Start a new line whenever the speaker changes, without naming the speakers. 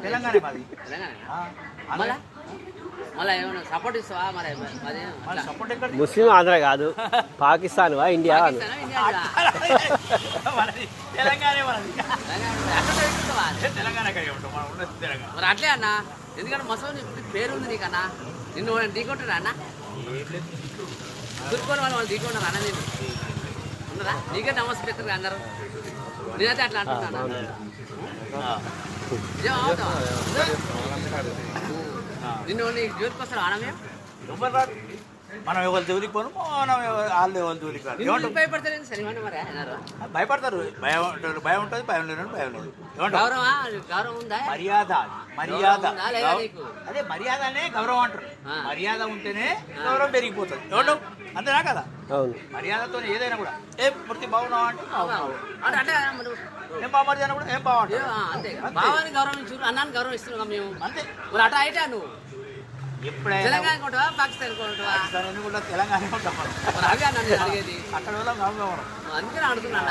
తెలంగాణ మాది.
మళ్ళా మళ్ళీ ఏమన్నా సపోర్ట్ ఇస్తావా? మరి
మన సపోర్ట్ ఎక్కడ?
ముస్లిం ఆంధ్ర కాదు, పాకిస్తాన్ ఇండియా కాదు.
మనది తెలంగాణ మనది. తెలంగాణ తెలంగాణ
మరి అట్లే అన్న, ఎందుకంటే మసూద్ ఇప్పుడు పేరు ఉంది నీకన్నా. నిన్ను ఢీకొంటారా అన్న? దుర్కోని వాళ్ళు ఢీకొంటారు అన్న. నేను ఉన్నారా? నీకే నమస్తే పెట్టారు అందరూ. నేనైతే అట్లా అంటున్నా. నిన్ను నీకు జ్యోతికి వస్తారు ఆనమే.
మనం ఎవరు జోలికి పోను, మనం వాళ్ళు ఎవరు జోలికి కాదు.
భయపడతారు సరే మరి
భయపడతారు. భయం ఉంటుంది, భయం ఉంటుంది, భయం లేదు, భయం లేదు.
గౌరవం ఉందా?
మర్యాద మర్యాద
నీకు
అదే మర్యాదనే గౌరవం అంటారు. మర్యాద ఉంటేనే గౌరవం పెరిగిపోతుంది. ఏమంటావు? అంతేనా కదా? మర్యాదతో ఏదైనా కూడా ఏం పూర్తి బాగున్నావు అంటే
అంటే
ఏం బాగుమది అని కూడా ఏం బాగుంటుంది.
అంతే. భావాన్ని గౌరవించు, అన్నాన్ని గౌరవిస్తున్నాం మేము.
అంతే.
మరి అట అయితే నువ్వు
ఎప్పుడైనా
తెలంగాణ కొంటావా పాకిస్తాన్ కొంటావా?
తెలంగాణ ఉంటాం.
అవి అన్న అడిగేది
అక్కడ
అందుకని అడుగుతున్నా.